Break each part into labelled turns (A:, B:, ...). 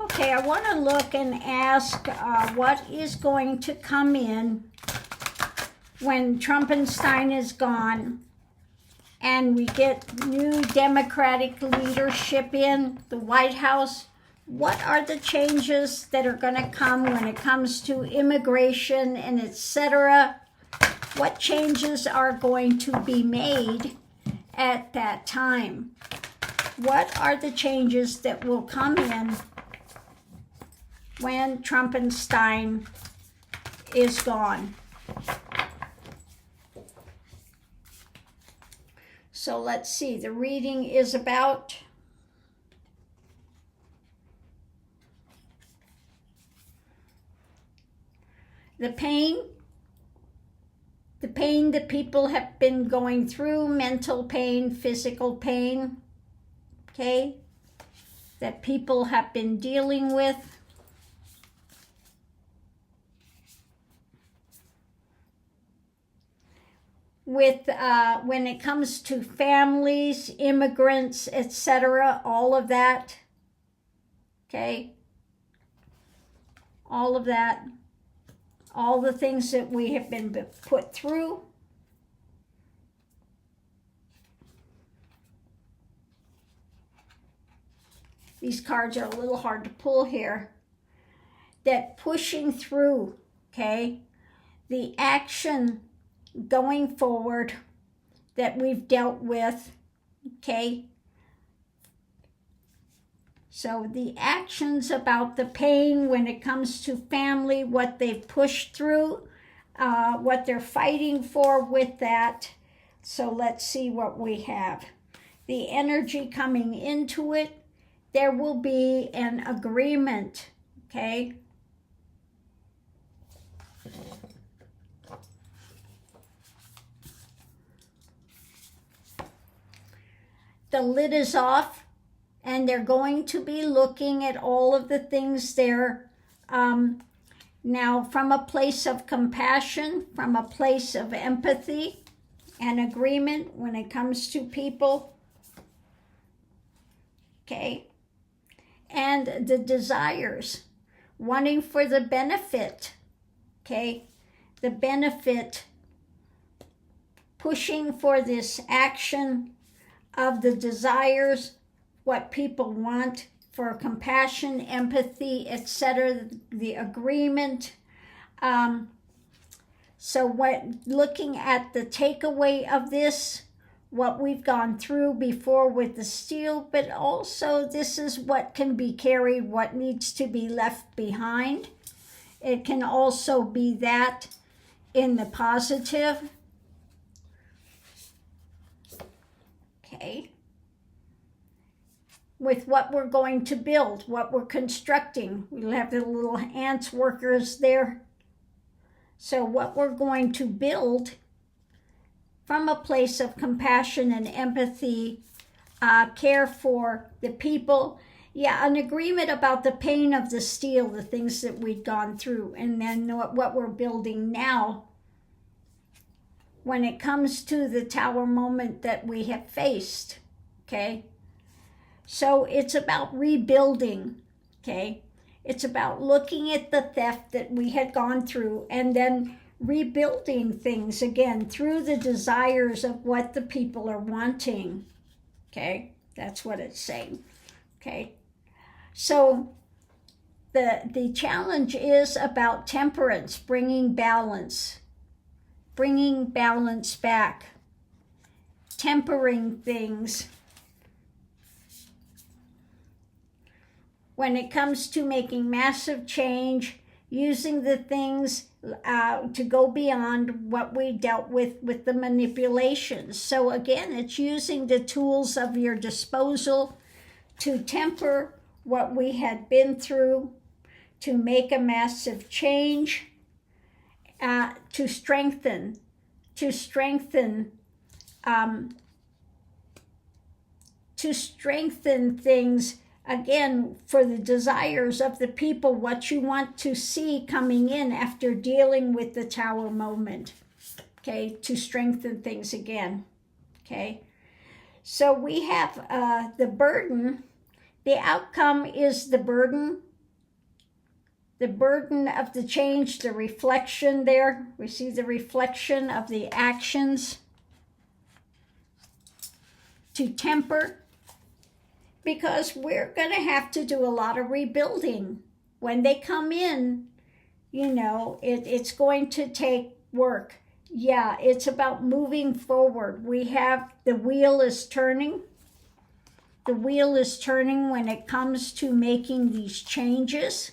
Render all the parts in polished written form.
A: Okay, I want to look and ask what is going to come in when Trumpenstein is gone and we get new Democratic leadership in the White House. What are the changes that are going to come when it comes to immigration and etc.? What changes are going to be made at that time? What are the changes that will come in when Trumpenstein is gone? So let's see, the reading is about the pain that people have been going through, mental pain, physical pain, okay, that people have been dealing with. When it comes to families, immigrants, etc., all of that, okay, all of that, all the things that we have been put through. These cards are a little hard to pull here. That pushing through, okay, the action going forward that we've dealt with, okay? So the actions about the pain when it comes to family, what they've pushed through, what they're fighting for with that. So let's see what we have. The energy coming into it, there will be an agreement, okay? The lid is off, and they're going to be looking at all of the things there now from a place of compassion, from a place of empathy and agreement when it comes to people, okay? And the desires, wanting for the benefit, okay? The benefit, pushing for this action of the desires, what people want for compassion, empathy, etc., the agreement. So looking at the takeaway of this, what we've gone through before with the steel, but also this is what can be carried, what needs to be left behind. It can also be that in the positive. Okay. With what we're going to build, what we're constructing. We'll have the little ants workers there. So what we're going to build from a place of compassion and empathy, care for the people. Yeah, an agreement about the pain of the steel, the things that we've gone through, and then what we're building now when it comes to the tower moment that we have faced, okay? So it's about rebuilding, okay? It's about looking at the theft that we had gone through and then rebuilding things again through the desires of what the people are wanting, okay? That's what it's saying, okay? So the challenge is about temperance, bringing balance back, tempering things. When it comes to making massive change, using the things to go beyond what we dealt with the manipulations. So again, it's using the tools of your disposal to temper what we had been through, to make a massive change, to strengthen things, again, for the desires of the people, what you want to see coming in after dealing with the tower moment, okay, to strengthen things again, okay? So we have the burden. The outcome is the burden, the burden of the change, the reflection there. We see the reflection of the actions to temper, because we're going to have to do a lot of rebuilding. When they come in, you know, it's going to take work. Yeah, it's about moving forward. We have, the wheel is turning. The wheel is turning when it comes to making these changes.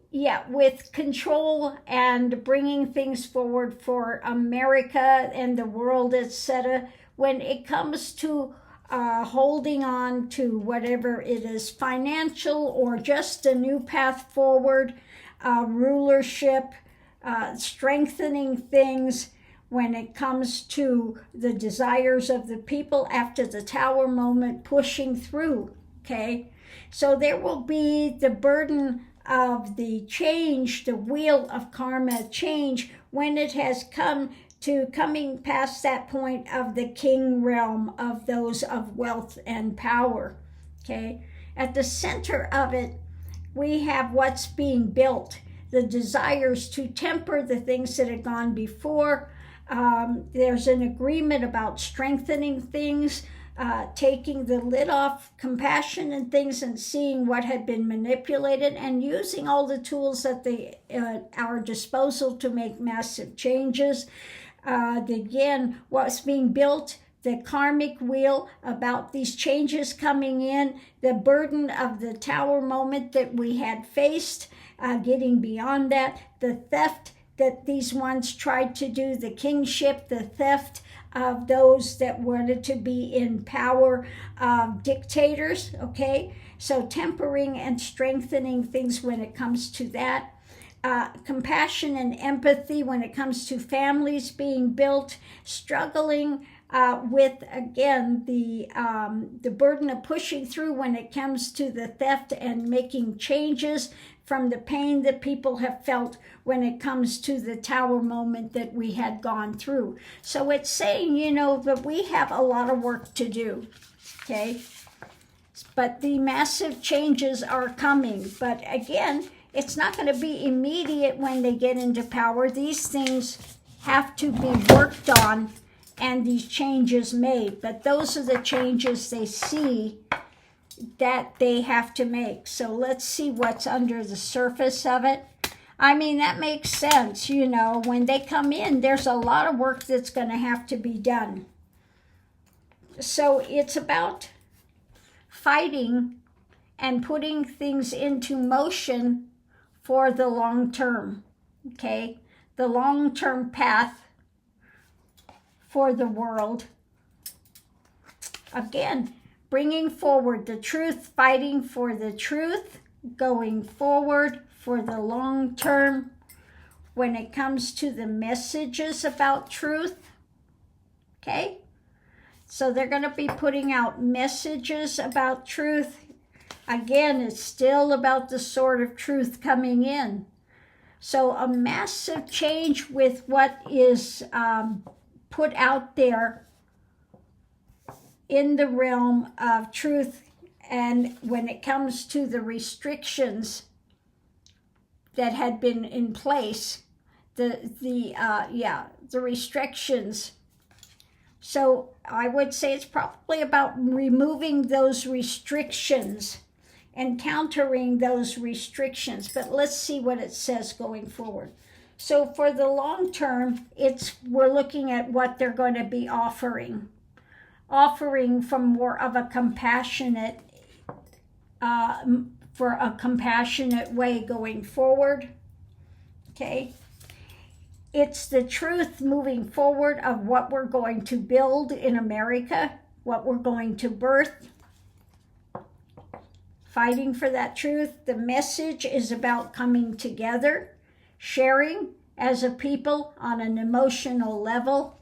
A: Yeah, with control and bringing things forward for America and the world, etc. When it comes to holding on to whatever it is, financial or just a new path forward, rulership, strengthening things, when it comes to the desires of the people after the Tower moment, pushing through, okay? So there will be the burden of the change, the wheel of karma change, when it has come to coming past that point of the king realm, of those of wealth and power, okay? At the center of it, we have what's being built, the desires to temper the things that have gone before. There's an agreement about strengthening things, taking the lid off compassion and things, and seeing what had been manipulated, and using all the tools at our disposal to make massive changes. Again, what's being built, the karmic wheel about these changes coming in, the burden of the Tower moment that we had faced, getting beyond that, the theft that these ones tried to do, the kingship, the theft of those that wanted to be in power, dictators, okay? So tempering and strengthening things when it comes to that. Compassion and empathy when it comes to families being built, struggling with, again, the burden of pushing through when it comes to the theft and making changes from the pain that people have felt when it comes to the Tower moment that we had gone through. So it's saying, you know, that we have a lot of work to do, okay? But the massive changes are coming. But again, it's not going to be immediate when they get into power. These things have to be worked on and these changes made. But those are the changes they see that they have to make. So let's see what's under the surface of it. I mean, that makes sense. You know, when they come in, there's a lot of work that's going to have to be done. So it's about fighting and putting things into motion for the long term, okay? The long-term path for the world. Again, bringing forward the truth, fighting for the truth, going forward for the long term. When it comes to the messages about truth, okay? So they're going to be putting out messages about truth. Again, it's still about the sword of truth coming in. So a massive change with what is put out there in the realm of truth, and when it comes to the restrictions that had been in place, the restrictions. So I would say it's probably about removing those restrictions and countering those restrictions. But let's see what it says going forward. So for the long term, we're looking at what they're going to be offering from more of a compassionate, for a compassionate way going forward, okay? It's the truth moving forward of what we're going to build in America, what we're going to birth, fighting for that truth. The message is about coming together, sharing as a people on an emotional level.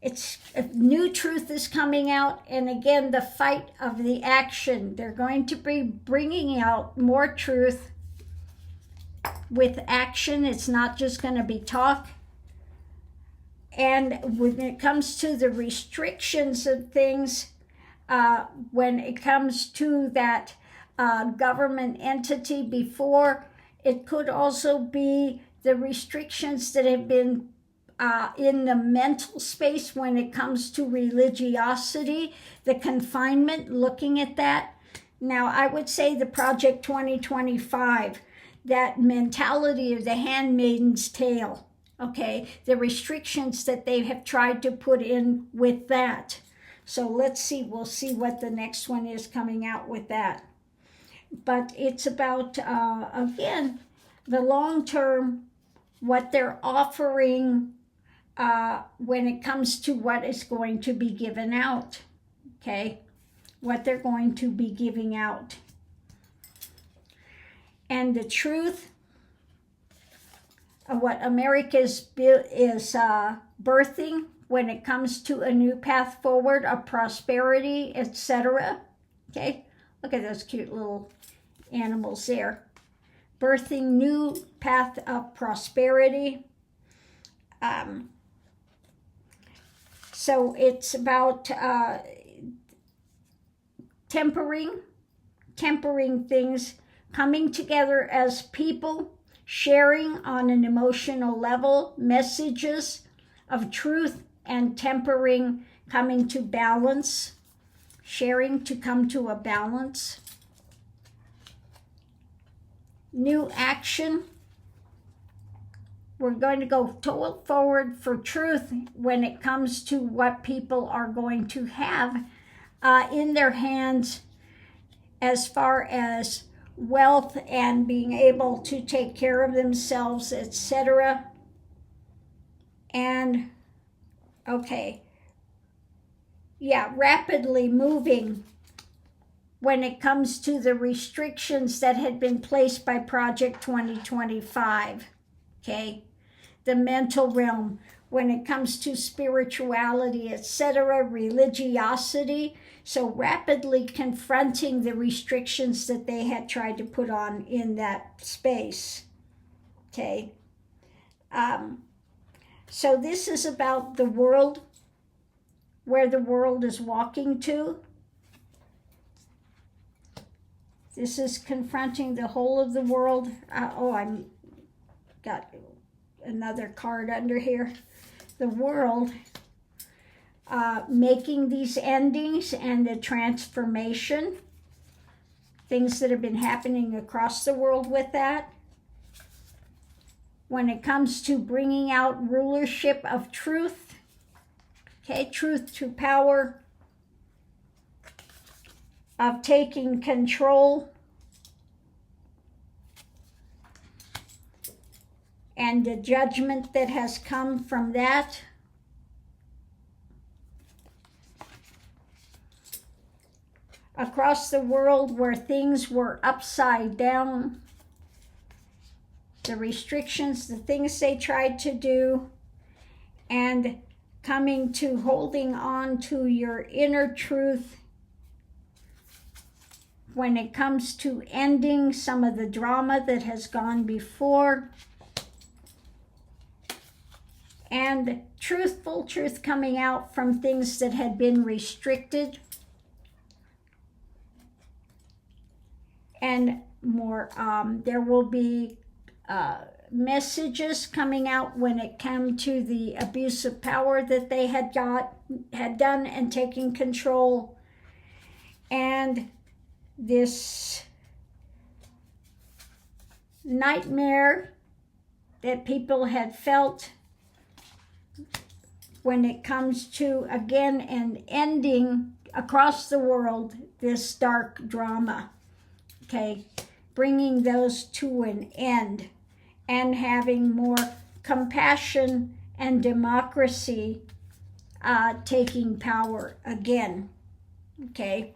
A: It's new truth is coming out, and again, the fight of the action. They're going to be bringing out more truth with action. It's not just going to be talk. And when it comes to the restrictions of things, when it comes to that government entity before, it could also be the restrictions that have been in the mental space when it comes to religiosity, the confinement, looking at that. Now, I would say the Project 2025, that mentality of the handmaiden's tale, okay, the restrictions that they have tried to put in with that. So let's see, we'll see what the next one is coming out with that. But it's about, again, the long term, what they're offering when it comes to what is going to be given out, okay? What they're going to be giving out. And the truth of what America is birthing when it comes to a new path forward of prosperity, etc. Okay, look at those cute little animals there. Birthing new path of prosperity. So it's about tempering things, coming together as people, sharing on an emotional level, messages of truth and tempering, coming to balance, sharing to come to a balance. New action. We're going to go forward for truth when it comes to what people are going to have in their hands as far as wealth and being able to take care of themselves, etc. And, okay, yeah, rapidly moving when it comes to the restrictions that had been placed by Project 2025, okay? The mental realm, when it comes to spirituality, etc., religiosity. So rapidly confronting the restrictions that they had tried to put on in that space, okay? So this is about the world, where the world is walking to. This is confronting the whole of the world. I'm got another card under here. The world, making these endings and the transformation, things that have been happening across the world with that. When it comes to bringing out rulership of truth, okay, truth to power, of taking control, and the judgment that has come from that. Across the world where things were upside down, the restrictions, the things they tried to do, and coming to holding on to your inner truth when it comes to ending some of the drama that has gone before, and truthful truth coming out from things that had been restricted, and more. There will be messages coming out when it came to the abuse of power that they had done and taking control, and this nightmare that people had felt when it comes to, again, and ending across the world this dark drama, okay, bringing those to an end and having more compassion and democracy taking power again, okay.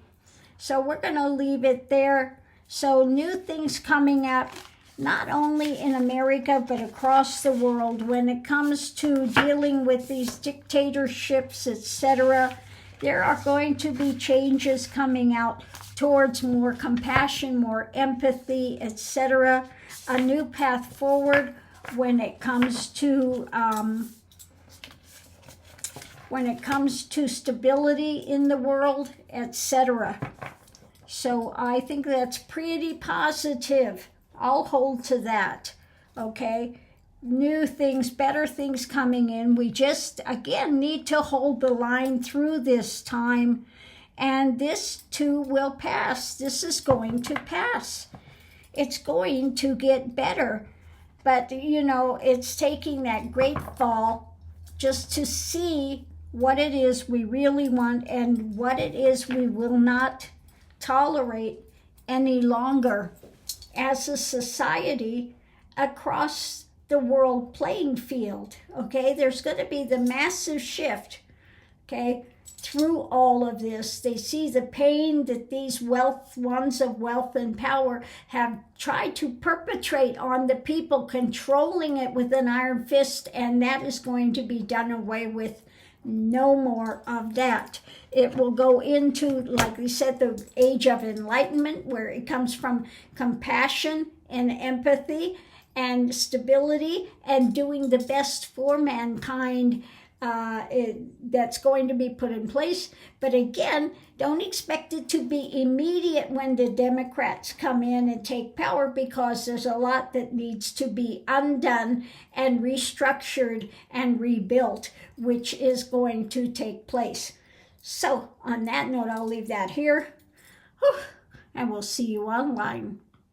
A: So we're going to leave it there. So new things coming up, not only in America, but across the world when it comes to dealing with these dictatorships, etc. There are going to be changes coming out towards more compassion, more empathy, etc. A new path forward when it comes to when it comes to stability in the world, etc. So I think that's pretty positive. I'll hold to that, okay? New things, better things coming in. We just, again, need to hold the line through this time. And this too will pass. This is going to pass. It's going to get better. But, you know, it's taking that great fall just to see what it is we really want and what it is we will not tolerate any longer as a society across the world playing field. Okay, there's going to be the massive shift, okay, through all of this. They see the pain that these ones of wealth and power have tried to perpetrate on the people, controlling it with an iron fist, and that is going to be done away with. No more of that. It will go into, like we said, the age of enlightenment, where it comes from compassion and empathy and stability and doing the best for mankind. That's going to be put in place. But again, don't expect it to be immediate when the Democrats come in and take power, because there's a lot that needs to be undone and restructured and rebuilt, which is going to take place. So on that note, I'll leave that here. And we'll see you online.